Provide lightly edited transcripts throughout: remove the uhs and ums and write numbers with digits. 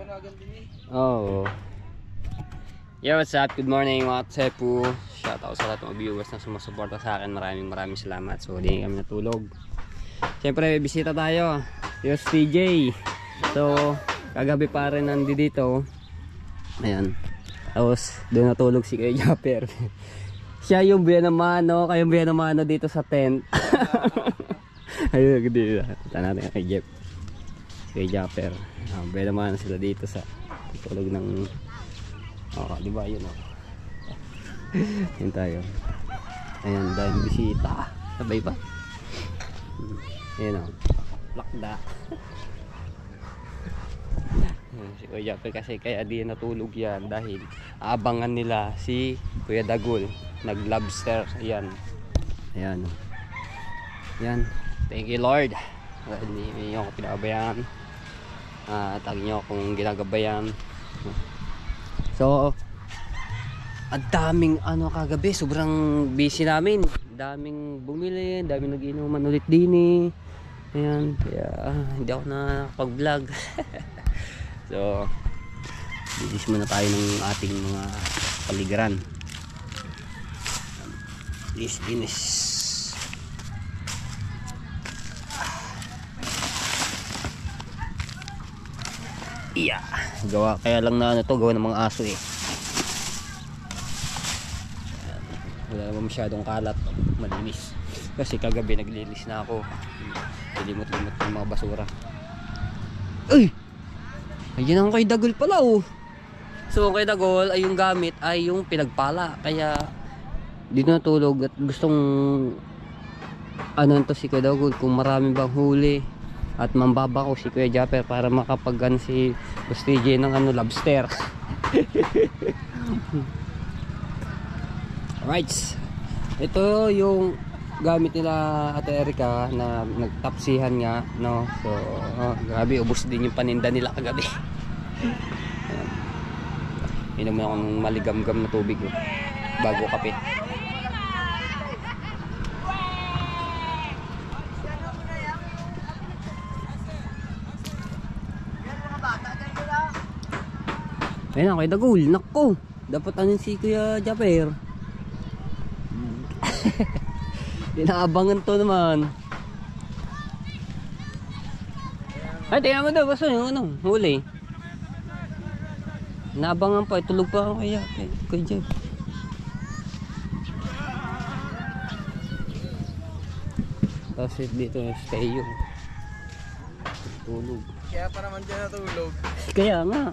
banagan din eh. Oo. Yo, what's up? Good morning mga Tsepu. Shoutout sa lahat ng viewers na sumusuporta sa akin. Maraming salamat. So, hindi kami natulog. Siyempre, bisita tayo. Yung TJ. So, kagabi pa rin nandito. Ayan. Tapos, doon natulog si Kuya Japper. Siya yung buya naman, no? Kayong buya naman dito sa tent. Ayun, dito. Punta natin kay Jeff. Kay Japper. Buya naman sila dito sa tulog ng... Oh, di ba? Yun, oh. Yun tayo. Ayan, dahil bisita. Sabay pa. Ayan, oh. Lakda. Si Kuya Japper kasi kaya di natulog yan dahil aabangan nila si Kuya Dagul nag lobster. Ayan. Ayan. Ayan. Thank you Lord. Hindi nyo ako pinabayaan. Tawag nyo akong ginagabayan. So ang daming kagabi, sobrang busy namin. Daming bumili, daming nag-inuman ulit din eh. Ayan, kaya hindi ako nakapag-vlog. So, bilis muna tayo ng ating mga paligiran. Linis. Iya, gawa kaya lang na gawa ng mga aso eh. Ayan. Wala naman masyadong kalat, malinis. Kasi kagabi naglinis na ako. Limot-limot ng mga basura. Uy! Ayun ang kay Dagol pala oh. So kay Dagol ay yung gamit ay yung pinagpala. Kaya dito natulog at gustong to si Kuya Dagol kung marami bang huli. At mambaba ko si Kuya Japper para makapaggan si Bustige ng lobster. Alright. Ito yung gamit nila Ate Erica na nagtapsihan nga, no? So, grabe, ubos din yung paninda nila kagabi. Inom na ako ng maligam-gam na tubig bago kape. Ayun na, kay Dagul. Nakko, dapat si Kuya Japper. Inaabangan to naman. Ay, tingnan mo daw, basta yung huli. Inaabangan pa, tulog pa ako kaya kay Jeff. Tapos dito stay yung tulog. Kaya pa naman dyan natulog. Kaya nga.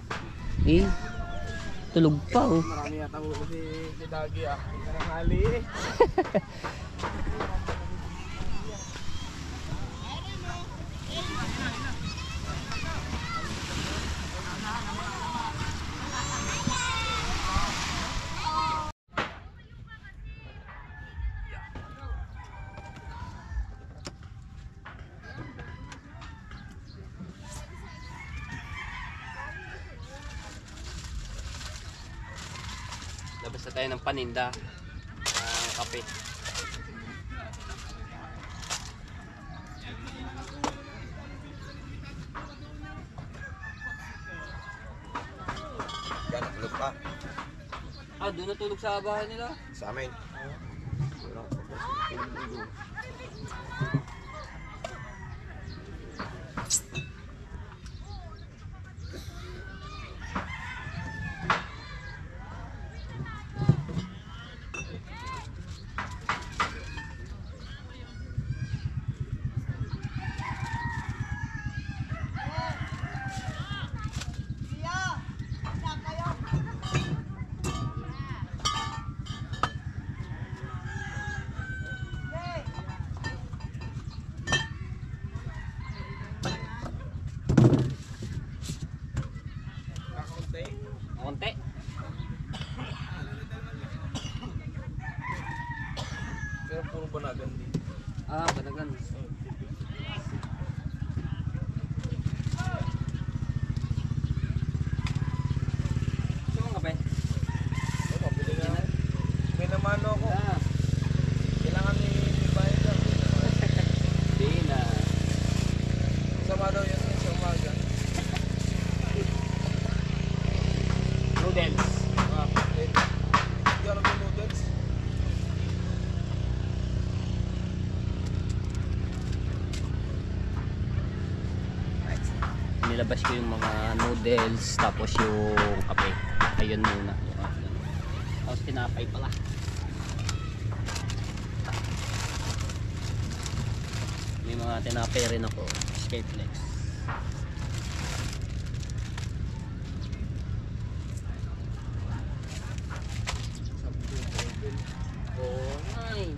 Tulog pa oh. Marami yata ulo si Dagi ah. Karang-hali eh. Labas na tayo ng paninda, kape. Yan, natulog pa. Doon natulog sa bahay nila? Sa amin. Konti. Pero puro banagan din. Banagan. Gusto mong kape? Oo, pili nga. May naman ako. Kailangan ni bahay lang. Di na. Sama daw yun sa umaga. Noodles. Hindi ako nag-noodles. Nilabas ko yung mga noodles tapos yung kape. Ayun muna. Tapos tinapay pala. May mga tinapay rin ako. Escape Flex. Oh, nine.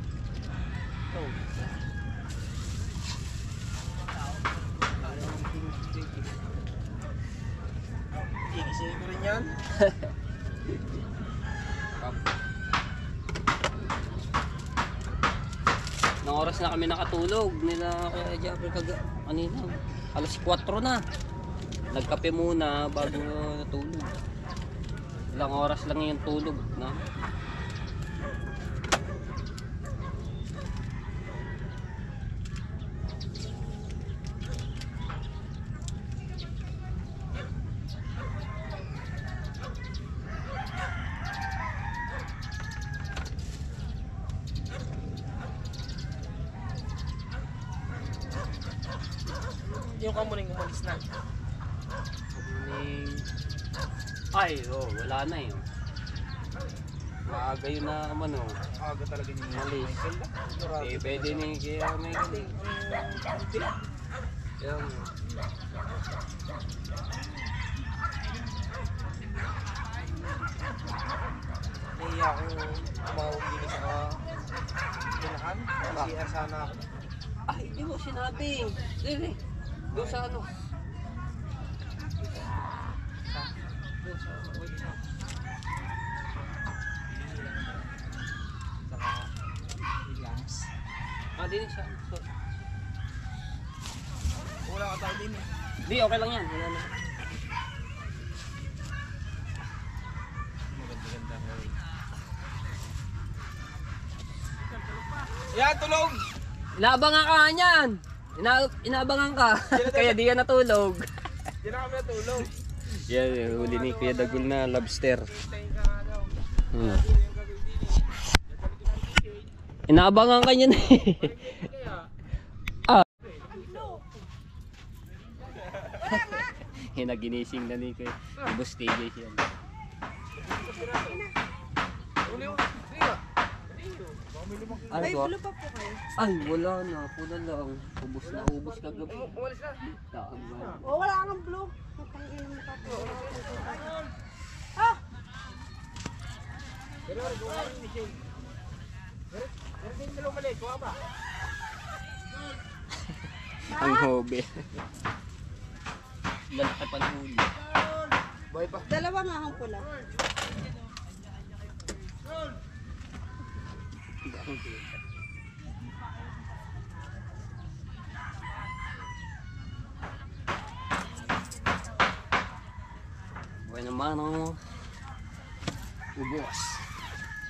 Oh. Igisingin ko rin yan. Nang oras na kami nakatulog nila kaya Jabber kanina. Alas 4 na. Nagkape muna bago natulog. Ilang oras lang yung tulog na. Yung kamuning umalis na. Ay, oh, wala na eh. Maaga yun na naman oh. Aga talaga ni Malis. Michael lang. Sigurado. Eh, pwede ni kaya Michael. Yung Nahiya akong tumawag din sa pinaan. Kasi sana ako. ay, hindi mo sinabi. Dili. Doon sa ano? Doon sa wait na. Saka relax. Ah, din sa. So, Wala ka tao din eh. di, okay lang yan. Wala na. Maganda-ganda mo eh. Yan, tulog! Inaabangan ka niyan. Inaabangan ka. Kaya di ka natulog. Di na kami natulog. Yan, yung huli ni Kuya Dagul na lobster. Hintayin ka nga daw. Hmm. Yung gagawin din eh. Inaabangan ka niyan eh. Kaya, Hinaginising na ni Kuya. Bus TJ siya. uli yung kaya. Baka may 5 kilo. Ano ba? pa po kayo. Ay, wala na. Puna lang. Ubus na ubus kagabi. Umalis na. Tama. Oh, wala kang blue. Matangin mo pa po. Pero gawa rin ni Shane. Pero din nila umalik. Gawa ba? Ang hobe. Lalaki pa ng huli. Buhay pa. Dalawa nga akong pula. Buhay naman oh. Ubos.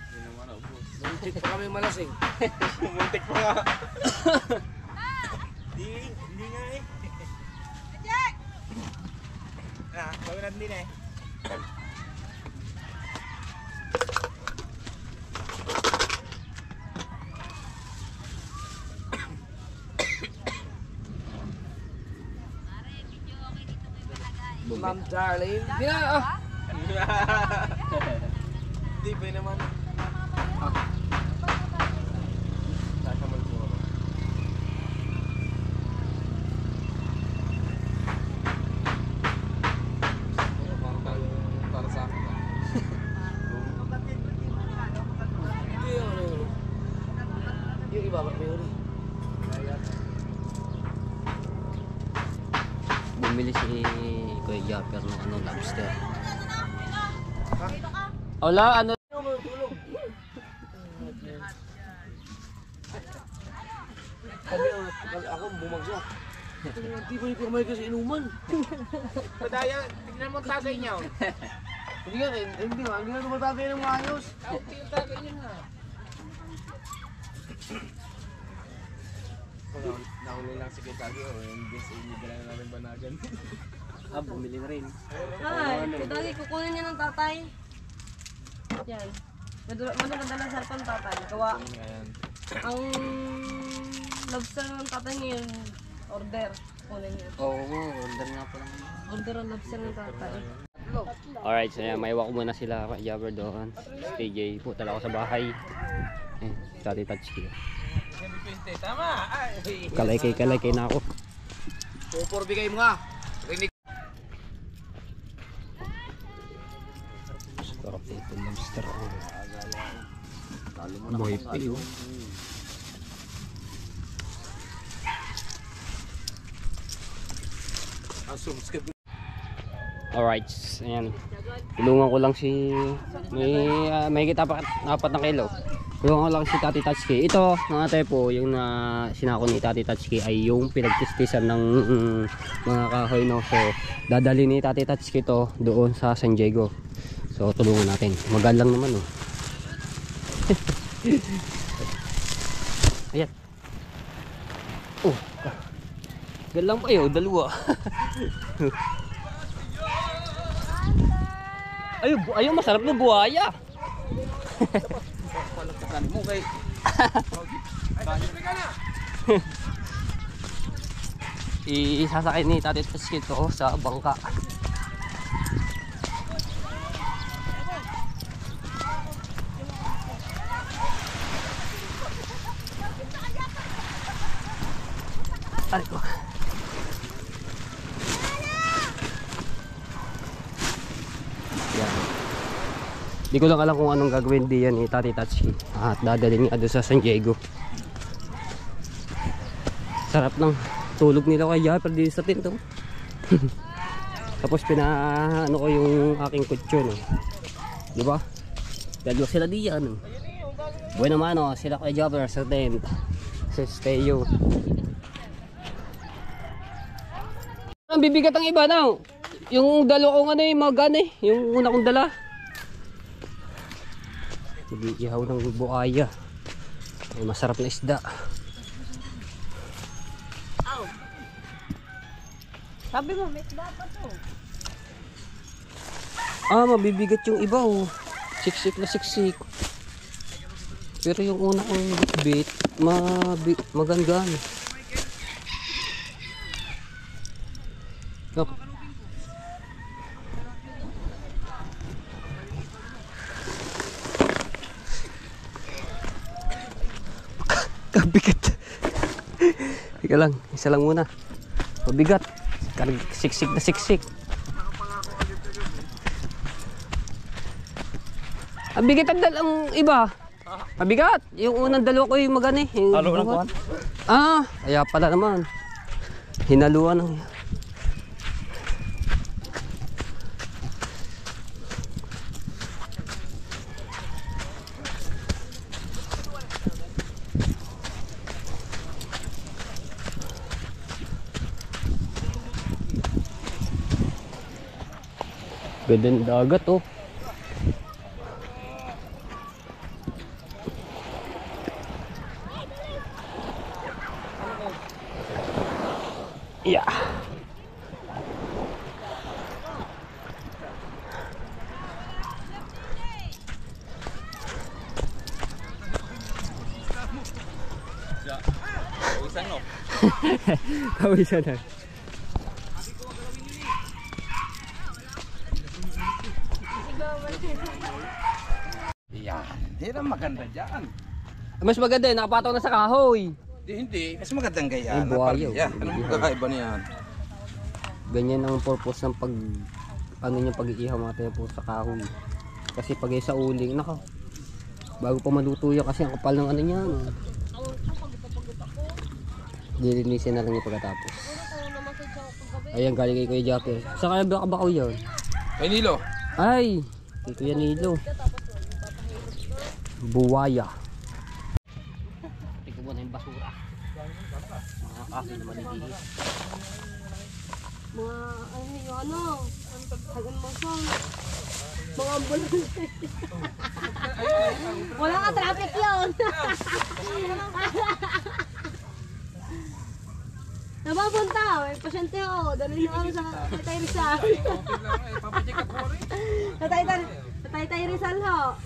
Hindi naman ako, boss. Muntik pa kami malasing. Muntik pa nga. Hindi nga eh. Jack! Gawin natin din eh. Ma'am Darlene. Hindi na ah. Hindi pa yun naman. Sasamal po ako. Para sa akin. Hindi yung ano yun. Yung iba ba't may uli? Bumili si Kuya Japper ng ano, lobster. Wala, ano? Ako bumagsak. Hindi pa yung kumay kasi inuman. Padaya, tignan mo ang tagay niya. Hindi nga, hindi nga tumatagay ng maayos. Kaunti yung tagay niya nga. Nahuli lang si Kitagi o yung guess inibila na natin banagan. Ah, bumili na rin. Ay, kadali kukunin niya ng tatay. Yan. Maganda ng sarap ng tatay. Gawa. Ang lobster ng tatay ngayon, order. Kunin niyo. Oo, order nga po lang. Order ang lobster ng tatay. Alright, so yan, maiwan ko muna sila kay Jabber doon. TJ, putal ako sa bahay. Eh, Tati Tatsuki. Tama! Kalay-kay na ako. Pupor bigay mo nga. Rinig. Sarap ito, lobster. Boy pay, oh. Alright, ayan. Tulungan ko lang si may apat na kilo. Tulungan ko lang si Tati Tatsuki. Ito, mga tepo, yung sinako ni Tati Tatsuki ay yung pinagtistisan ng mga kahoy, no. So, dadali ni Tati Tatsuki to doon sa San Diego. So, tulungan natin. Magal lang naman, oh. Ayan. Oh. Galang pa yun, dalawa. Ayun, masarap na buhaya. Mo kay. Isasakay ni Tati Tatsuki to sa bangka. Ay ko. Yan. Di ko lang alam kung anong gagawin diyan ni Tati Tatsuki. At dadalhin niya doon sa San Diego. Sarap ng tulog nila kay Jabber di sa tinto. Tapos pinaano ko yung aking kutsyon, no? Di ba? Dalawa sila diyan, no? Bueno mano, sila kay Jabber sa tent. Sa Steo. Ang bibigat ang iba na. Yung dalawa kong ano yung magana eh. Yung una kong dala. Mag-iihaw ng buhaya. Ay, masarap na isda. Ow. Sabi mo, may dapat to. Mabibigat yung iba, oh. Siksik na siksik. Pero yung una kong bit, maganda. Oh. Kabigat. Teka lang, isa lang muna. Mabigat. Siksik na siksik. Ang bigat ang dalang iba. Mabigat. Yung unang dalawa ko yung magani. Halo ng kuhan? Kaya pala naman. Hinaluan ng... Ganda ng dagat, oh. Yeah. Kawisan na. Hindi na maganda dyan. Mas maganda eh, nakapataw na sa kahoy. Hindi. Mas magandang gayaan. Ay, buhayo. Anong kakaiba niyan? Ganyan ang purpose ng pag-iihaw mga tepo sa kahoy. Kasi pag sa uling, naka, bago pa maluto yan kasi ang kapal ng ano niyan. Dilinisin na lang yung pagkatapos. Ayan, galing kay Kuya Jabber. Saan kaya baka yun? Kay Nilo. Ay, ito yan Nilo. Buwaya. Tingnan mo na yung basura. Mga kahoy na maliliit. Mga, hagan mo song. Mga ambulance. Wala ka traffic yun. Napapunta, may pasyente ako. Dali na ako sa Tatay Rizal. Tatay Rizal ho.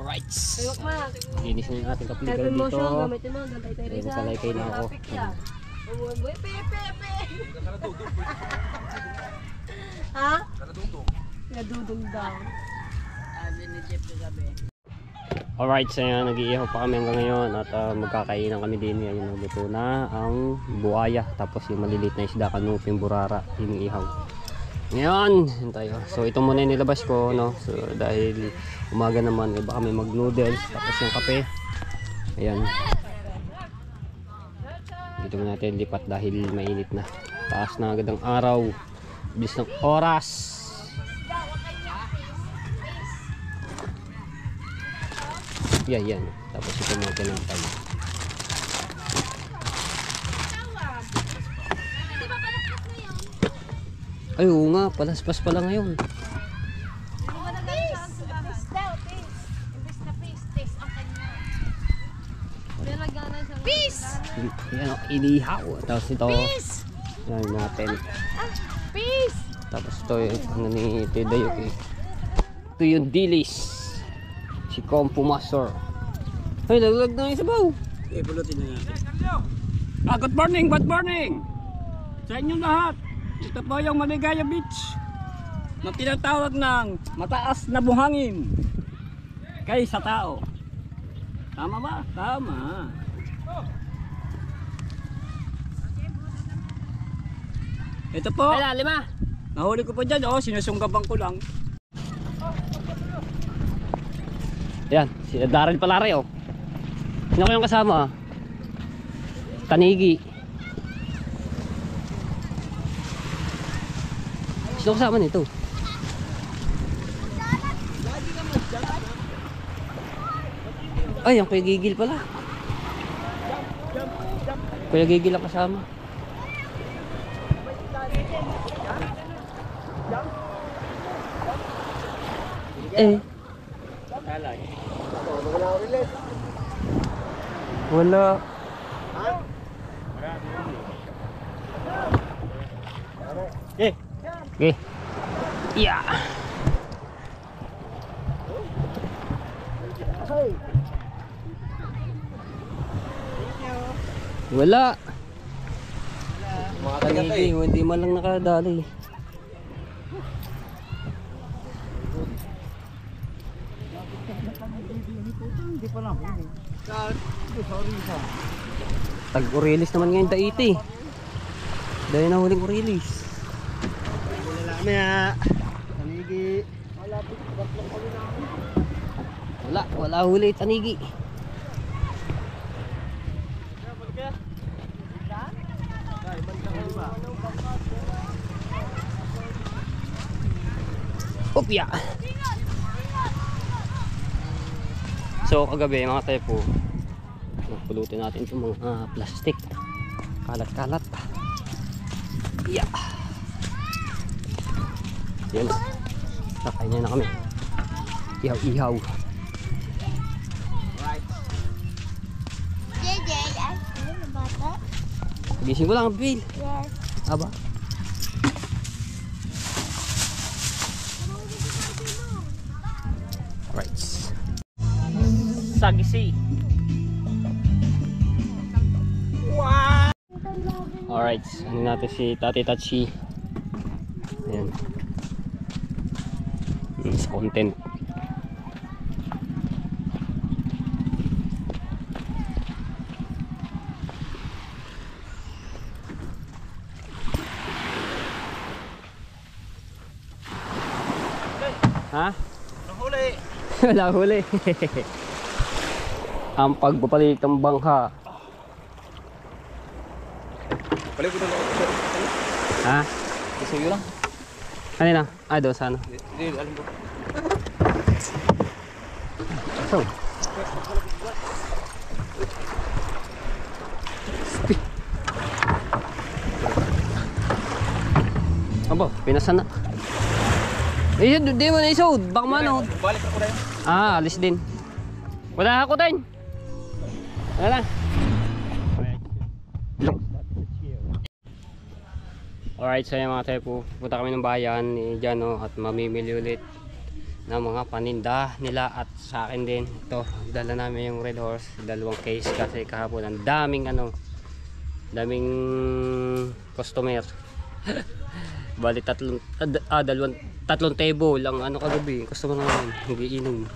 Alright. Ayok ma. Linis na yung ating kapiligan Carbon dito. motion, gamitin mo. Dantay tayo Ayun, sa. nakalaykay na ako. Traffic ya. Umuwi, pe. Ha? Nadudong daw. Alright, so yan, nag-iihaw pa kami hanggang ngayon at magkakainan kami din. Ayun, nagluto na ang buaya. Tapos yung maliliit na isda, kanuping burara, iniihaw. Ngayon, yun tayo. So ito muna yung nilabas ko, no? So dahil umaga naman, iba kami mag-noodles. Tapos yung kape. Ayan. Dito muna natin lipat dahil mainit na. Taas na agad ang araw. Bilis ng oras. Yan. Tapos ito natin ang tayo. Ay, oo nga. Palaspas pala ngayon. Yan, inihaw. Tapos ito. Yan natin. Tapos ito yung ni Tidayo. Ito yung dilis. Si Compo Master. Ay, laglag na yung sabaw. Pulutin na natin. Good morning, sa inyong lahat. Ito po yung Maligaya Beach na tinatawag ng mataas na buhangin kaysa tao. Tama ba? Tama. Ito po, Lima. nahuli ko po dyan, sinusunggaban ko lang. Yan, si Daryl Palare, oh. Sino ko yung kasama? Tanigi. Sino kasama nito? Ay, ang Kuya Gigil pala. Kuya Gigil ang kasama. Wala. Okay. Yeah. Wala. Tanigi, hindi man lang nakadali. Tag-Urilis naman ngayon Daiti. Dahil na huling Urilis. Tanigi. Wala huli Tanigi. Opya. So kagabi mga tepo, pulutin natin itong mga plastic. Kalat-kalat. Yeah. Yan na. Nakain na kami. Ihaw-ihaw. JJ, ay, ano na bata? Gising ko lang, Bill. Yes. Aba. Alright. Sagisi. Alright. Ano natin si Tati Tachi. Ayan. Sa content. Ha? Huli. Wala huli. Ang pagpapalit ng bangka. Balik ko na ako. Ha? Gusto yun lang. Ano na? Ah, doon sana. Hindi, alam ko. So. Aba, pinasan na. Eh, di mo na isod. Baka mano. Balik ako na yun. Ah, alis din. Wala ako din. Wala. Alright, so yung mga tepo, punta kami ng bayan ni Jano at mamimili ulit ng mga paninda nila at sa akin din. Ito, dala namin yung Red Horse, 2 case kasi kahapon ang daming customer. Bali tatlong table lang kagabi, customer namin, nagiinom.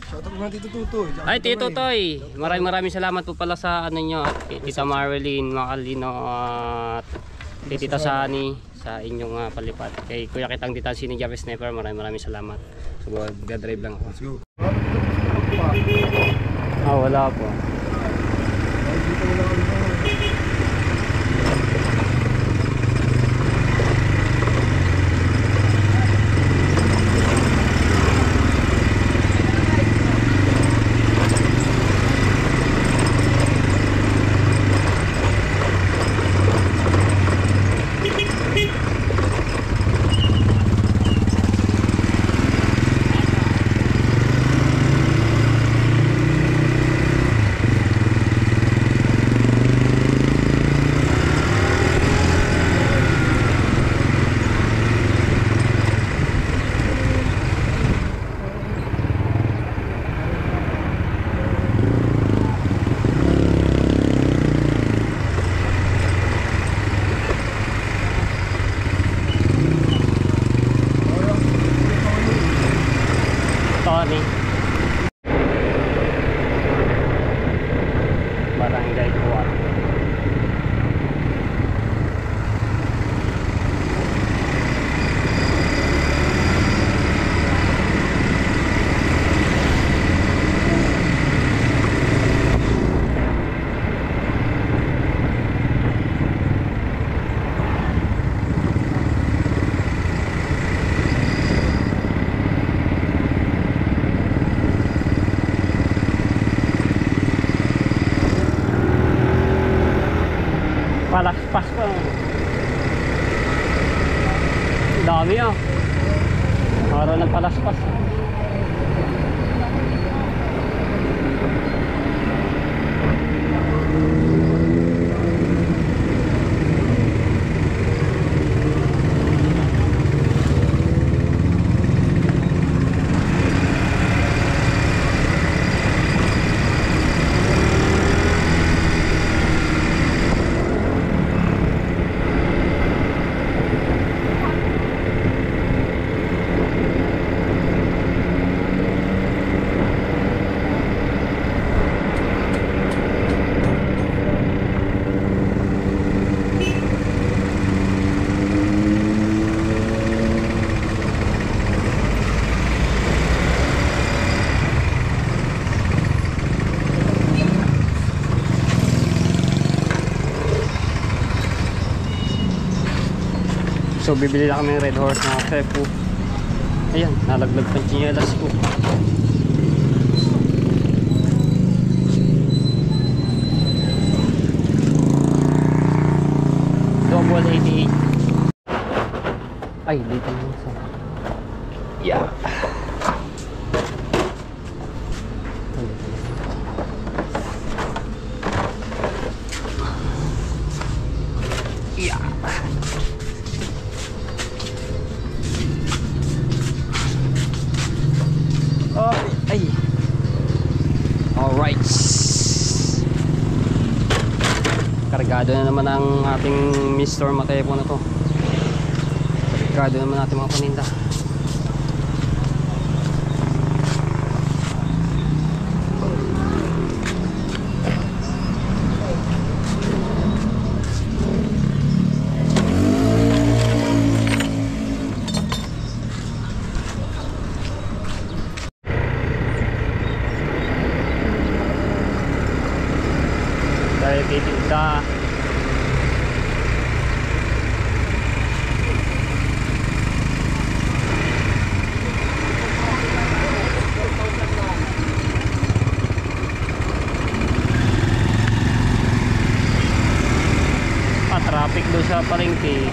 Shoutout mga Tito Tutoy. Ay, Tito Toy, maraming salamat po pala sa nyo at Tita Marilyn Macalino at Tita Sani sa inyong palipat. Kay Kuya Kitang Tita Sini Java Sniper, maraming salamat. So, drive lang ako. Let's go. Wala po. Tony. Barangay Kuwat. Palaspas pa. Dami Araw ng palaspas. So bibili na kami ng Red Horse na Sepu. Ayan, nalaglag pa yung chinelas ko. Double 88. Ay, dito na sa. Yeah. Yeah. Ay. Alright. Kargado na naman ang ating Mr. Matepo na to. Kargado naman natin mga paninda. Titinda. Traffic doon sa palengke.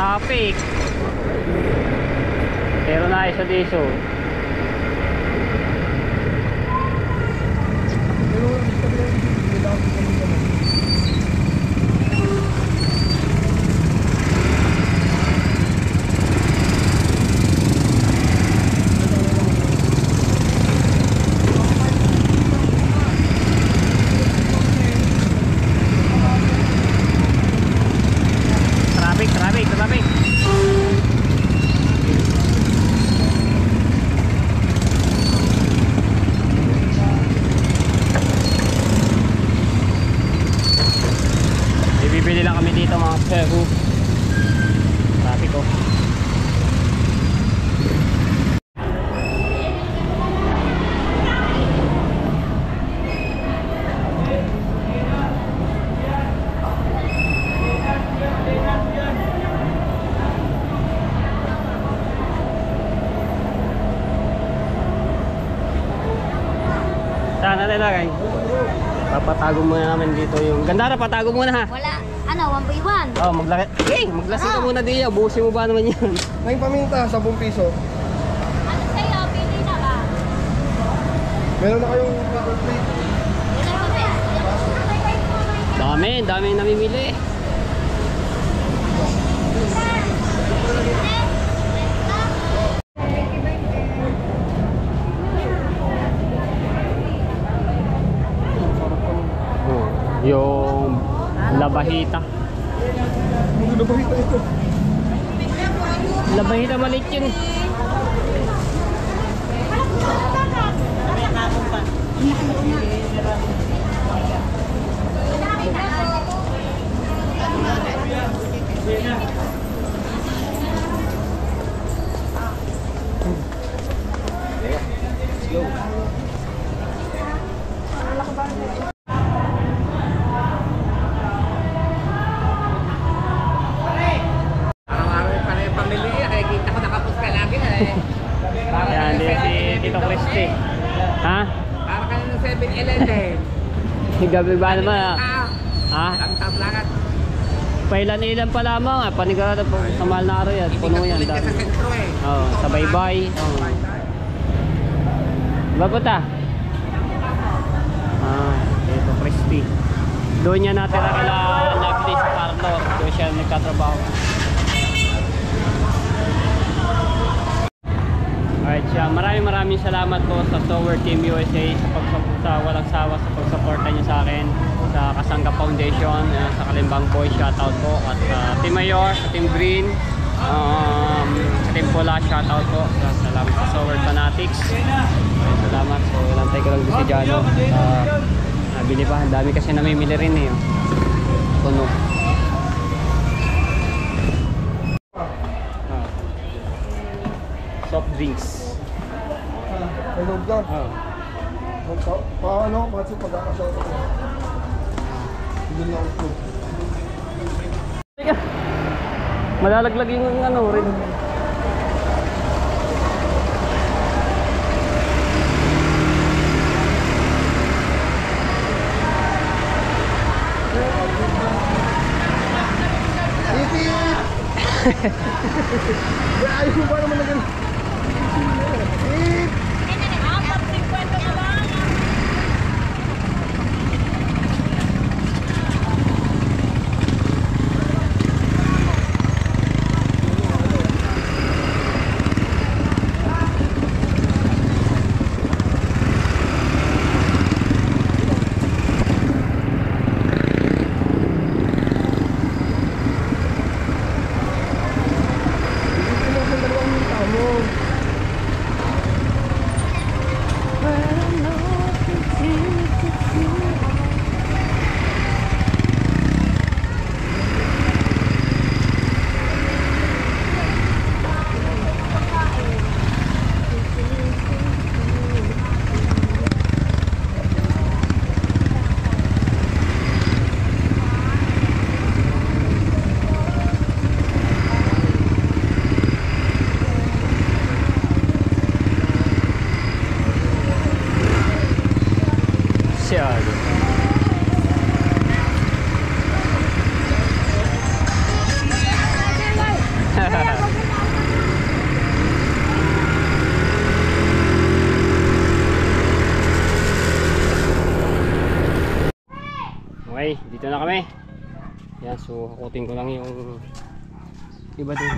traffic. Pero na sa diso. Traffic. Bibili lang kami dito mga Cebu. Traffic ko. Saan natin lagay? Papatago muna namin dito yung... Ganda na, patago muna ha. Wala. Ano, 1 by 1? Oh, maglasing ka muna diya. Busin mo ba naman yan? May paminta, 10 piso. Ano sa'yo? Pili na ba? Meron na kayong paper plate. Dami namimili. Yung labahita. Labahita ito. Labahita maliit yun. Yan, si Tito Christy. Ha? Para ka ng 7-Eleven. Gabi ba naman ha? Ha? Tap langat. Pailan-ilan pa lamang ha? Panigurado po sa mahal na araw yan. Puno yan. Hindi ka sa sentro eh. Oo, sa baybay. Babuta? Tito Christy. Doon niya natira kila Lovely sa Parlor. Doon siya nagkatrabaho. Alright siya, maraming salamat po sa Tower Team USA sa walang sawa sa pagsuporta niyo sa akin sa Kasangga Foundation, sa Kalimbang Boy, shoutout po, at Team Mayor, sa Team Green, sa Team Pula, shoutout po. Salamat sa Tower Fanatics. Salamat. So ilantay ko lang doon si Jano. Nabili pa, ang dami kasi namimili rin eh. Puno. Soft drinks. Hello ka. Paano? Bakit pagkakasya ko? Hindi na ako. Malalaglag yung ano rin. Ayos mo ba naman na ganun? Dito na kami. Yan, so hakutin ko lang yung iba dun.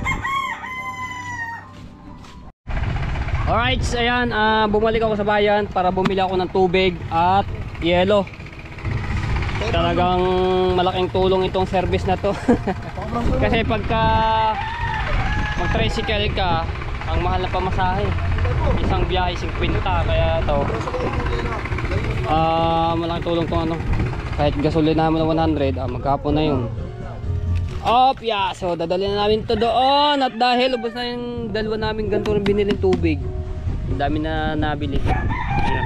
Alright, so ayan, bumalik ako sa bayan para bumili ako ng tubig at yelo. Talagang malaking tulong itong service na to. Kasi pagka mag-tricycle ka, ang mahal na pamasahe. Isang biyahe 50, kaya to malaking tulong tong ano. Kahit gasolina mo na 100, magkapon na yun. Yeah, so dadalhin na namin to doon. At dahil ubos na yung dalawa namin ganito rin biniling tubig, ang dami na nabili. Ayan.